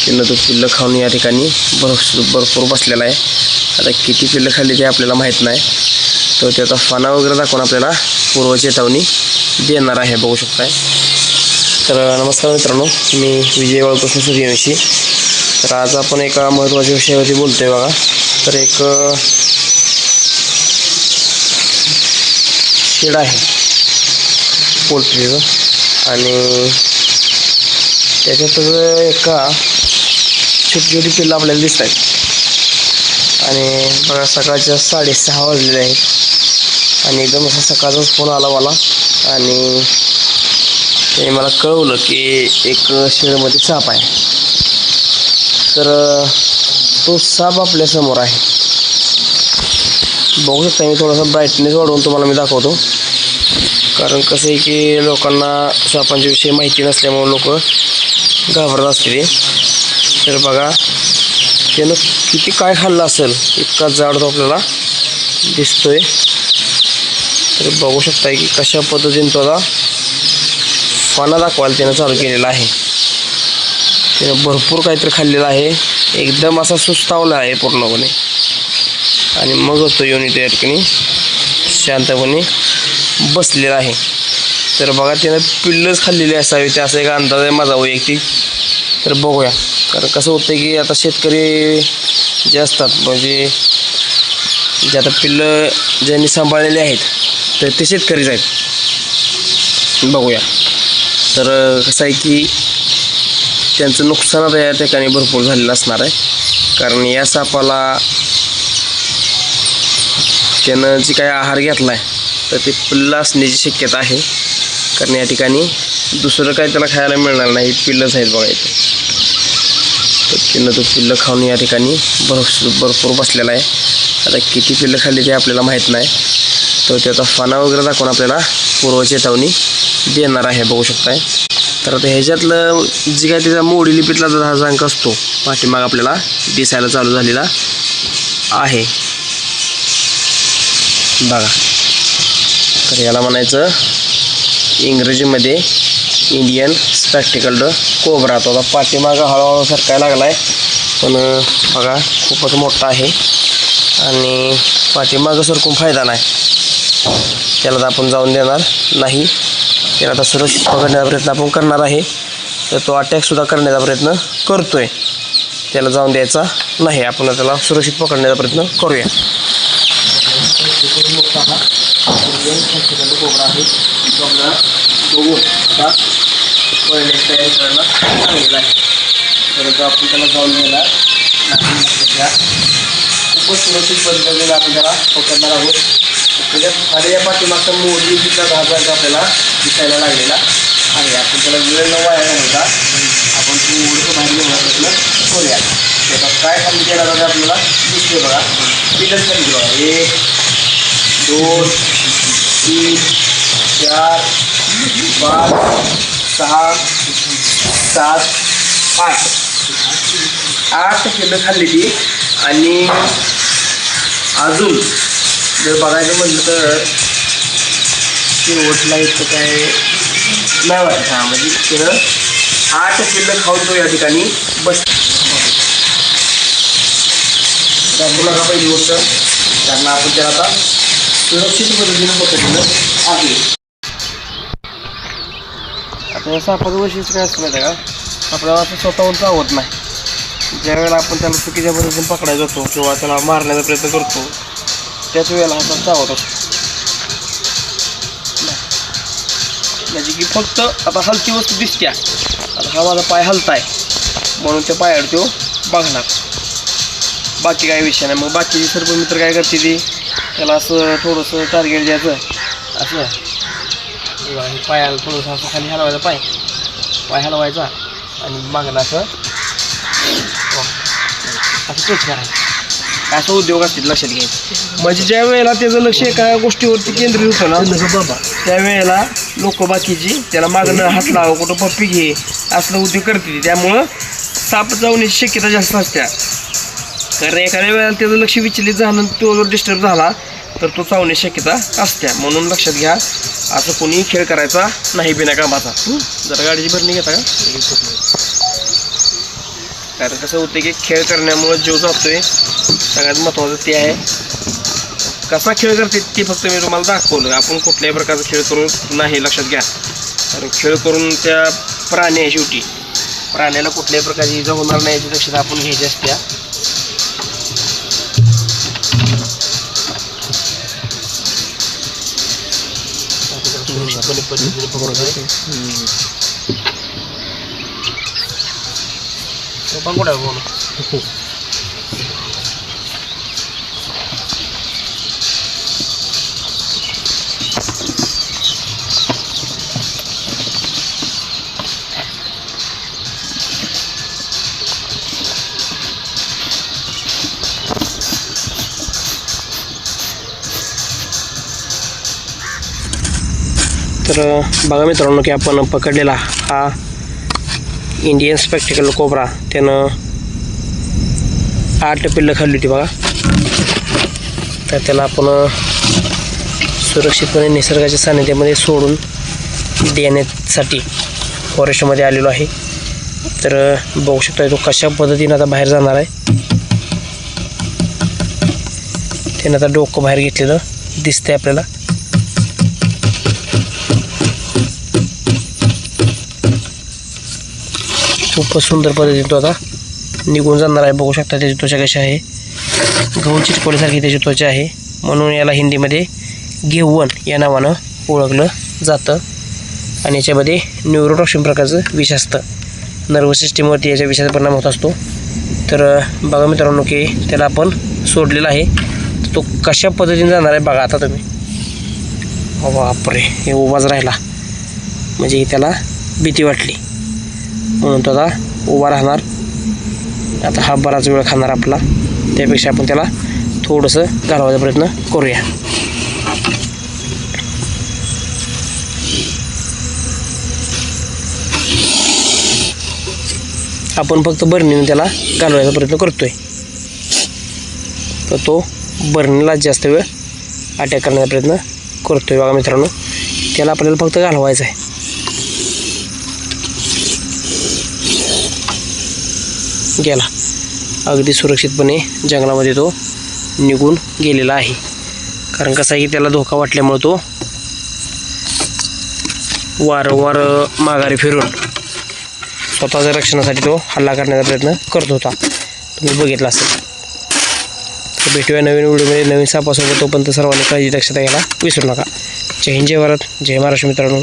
त्यानं तो पिल्लं खाऊन या ठिकाणी भरपूर बसलेला आहे. आता किती पिल्लं खाल्ली ते आपल्याला माहीत नाही. तो त्याचा फणा वगैरे दाखवून आपल्याला पूर्व चेतावणी देणार आहे, बघू शकताय. तर नमस्कार मित्रांनो, मी विजय बाळकृष्ण सूर्यवंशी. तर आज आपण एका महत्त्वाच्या विषयावरती बोलतोय बघा. तर एक शेड आहे पोल्ट्रीचं आणि त्याच्यात एका छोटी छोटी पिल्लं आपल्याला दिसत आहेत. आणि बघा सकाळच्या 6:30 वाजलेले आहेत आणि एकदम असा सकाळचाच फोन आला मला आणि त्याने मला कळवलं की एक शेडमध्ये साप आहे. तर तो साप आपल्यासमोर आहे, बघू शकता. मी थोडासा ब्राईटनेस वाढवून तुम्हाला मी दाखवतो, कारण कसं आहे की लोकांना सापांच्या विषयी माहिती नसल्यामुळे लोक घाबरत असते. तर बघा त्यानं किती काय खाल्लं असेल, इतका जाड तो आपल्याला दिसतोय. तर बघू शकता की कशा पद्धतीने तो आता फणा दाखवायला त्यानं चालू केलेला आहे. त्यानं भरपूर काहीतरी खाल्लेलं आहे, एकदम असा सुस्तावला आहे पूर्णपणे. आणि मग तो येऊन इथे या ठिकाणी शांतपणे बसलेला आहे. तर बघा त्यानं पिल्लंच खाल्लेली असावी, ते असा एक अंदाज आहे माझा वैयक्तिक. तर बघूया, कारण कसं होतं की आता शेतकरी जे असतात, म्हणजे जे आता पिल्लं ज्यांनी सांभाळलेले आहेत तर ते शेतकरीच आहेत. बघूया. तर कसं आहे की त्यांचं नुकसान आता या ठिकाणी भरपूर झालेलं असणार आहे, कारण या सापाला त्यानं जे काही आहार घेतला आहे तर ते पिल्लं असण्याची शक्यता आहे. कारण या ठिकाणी दुसरं काही त्याला खायला मिळणार नाही, पिल्लंच आहेत बघा इथे. तर त्यानं तो पिल्लं खाऊन या ठिकाणी भरपूर बसलेला आहे. आता किती पिल्लं खाल्ली ते आपल्याला माहीत नाही. तो त्याचा फणा वगैरे दाखवून आपल्याला पूर्व चेतावणी देणार आहे, बघू शकताय. तर आता ह्याच्यातलं जी काय त्याचा मोडी लिपीतला जो अंक असतो पाठीमाग आपल्याला दिसायला चालू झालेला आहे बघा. तर याला म्हणायचं इंग्रजीमध्ये इंडियन स्पेक्टिकल्ड कोब्रा. तो आता पाठीमागं हळूहळू सरकायला लागला आहे, पण बघा खूपच मोठा आहे आणि पाठीमागं सरकून फायदा नाही. त्याला तर आपण जाऊन देणार नाही. त्याला आता सुरक्षित पकडण्याचा प्रयत्न आपण करणार आहे. तर तो अटॅकसुद्धा करण्याचा प्रयत्न करतो आहे, त्याला जाऊन द्यायचा नाही. आपण त्याला सुरक्षित पकडण्याचा प्रयत्न करूया. खूपच मोठा हा इंडियन स्पेक्टिकल्ड कोब्रा आहे, तो आपल्याला बघू आता पळण्याची तयारी करायला सांगितलं आहे. तर तो आपण त्याला जाऊन द्यायला नाही. खूपच सुरक्षित पद्धतीने आपण त्याला पकडणार आहोत. त्याच्यात खाली पाठीमागचा मोडी तिथला भाग आपल्याला दिसायला लागलेला आहे. आपण त्याला वेळ न वाया घालवता आपण मोडीचं बाहेर घेण्याचा प्रयत्न करूया. त्याचा काय खाली केला जाते आपल्याला दिसते बघा. पिलच खाली बघा, 1 2 3 4 5 6 7 8 पिल्लं खाल्ली ती. आणि अजून जर बघायचं म्हटलं तर शेवटला इतकं काय नाही वाटत. हा म्हणजे त्यानं 8 पिल्लं खाऊन तो या ठिकाणी बस. दाखवू नका पहिली गोष्ट, कारण आपण त्याला आता सुरक्षित पद्धतीने पकडलेलं आहे. आता या सापाचं वैशिष्ट्य काय असतं माहिती आहे का, आपल्याला असं स्वतःहून चावत नाही. ज्यावेळेला आपण त्याला चुकीच्या पद्धतीने पकडायला जातो किंवा त्याला मारण्याचा प्रयत्न करतो त्याच वेळेला आपण चावत असतो. म्हणजे की फक्त आता हलती वस्तू दिसत्या, आता हा माझा पाय हलता आहे म्हणून त्या पायावर तो बघणार, बाकी काही विषय नाही. मग बाकीचे सर्व मित्र काय करते ती त्याला असं थोडंसं टार्गेट द्यायचं, असं पायाला थोडंसं असं खाली हलवायचा, पाय हलवायचा आणि मागणं असं टच करायचं. असं उद्योग असतील, लक्षात घ्यायचं. म्हणजे ज्या वेळेला त्याचं लक्ष एका गोष्टीवरती केंद्रित होतं ना बाबा, त्यावेळेला लोक बाकीची त्याला मागणं हात लाव, कुठं पप्पी घे असलं उद्योग करते. त्यामुळं साप जाऊनची शक्यता जास्त असते. कारण एखाद्या वेळेला त्याचं लक्ष विचलित झालं, तो जर डिस्टर्ब झाला तर तो चावण्याची शक्यता असते. म्हणून लक्षात घ्या, असं कोणी खेळ करायचा नाही बिना कामाचा. जरा गाडीची भरणी घेता का? कारण कसं होतं की खेळ करण्यामुळे जीव जातोय, सगळ्यात महत्त्वाचं ते आहे. कसा खेळ करते ते फक्त मी तुम्हाला दाखवलं. आपण कुठल्याही प्रकारचा खेळ करून नाही, लक्षात घ्या. कारण खेळ करून त्या प्राणी आहे, शेवटी प्राण्याला कुठल्याही प्रकारची इजा होणार नाही याची दक्षता आपण घ्यायची असते. तर बघा मित्रांनो की आपण पकडलेला हा इंडियन स्पेक्टिकल कोब्रा, त्यानं 8 पिल्लं खाल्ली होती बघा. तर त्याला आपण सुरक्षितपणे निसर्गाच्या सानिध्यामध्ये सोडून देण्यासाठी फॉरेस्टमध्ये आलेलो आहे. तर बघू शकता तो कशा पद्धतीने आता बाहेर जाणार आहे. त्यानं आता डोकं बाहेर घेतलेलं दिसतंय आपल्याला. खूपच सुंदर पद्धतीने तो आता निघून जाणार आहे. बघू शकता त्याची त्वचा कशी आहे, गहू चिटकवल्यासारखी त्याची त्वचा आहे. म्हणून याला हिंदीमध्ये घेवन या नावानं ओळखलं जातं. आणि याच्यामध्ये न्यूरोटॉक्सिन प्रकारचं विष असतं. नर्वस सिस्टीमवरती याच्या विषाचा परिणाम होत असतो. तर बघा मित्रांनो की त्याला आपण सोडलेला आहे. तो कशा पद्धतीने जाणार आहे बघा आता तुम्ही. बापरे, हे उभाच राहिला म्हणजे त्याला भीती वाटली म्हणून तो आता उभा राहणार. आता हा बराच वेळ खाणार आपला, त्यापेक्षा आपण त्याला थोडंसं घालवायचा प्रयत्न करूया. आपण फक्त बरणीने त्याला घालवायचा प्रयत्न करतोय, तर तो बरणीला जास्त वेळ अटॅक करण्याचा प्रयत्न करतोय. बघा मित्रांनो, त्याला आपल्याला फक्त घालवायचं आहे. गेला अगदी सुरक्षितपणे जंगलामध्ये तो निघून गेलेला आहे. कारण कसं आहे की त्याला धोका वाटल्यामुळे तो वारंवार माघारी फिरून स्वतःच्या रक्षणासाठी तो हल्ला करण्याचा प्रयत्न करत होता, तुम्ही बघितला असेल. तर भेटूया नवीन व्हिडिओमध्ये नवीन सापासोबत. तोपर्यंत सर्वांनी काळजी दक्षता घ्यायला विसरू नका. जय हिंद, जय भारत, जय महाराष्ट्र मित्रांनो.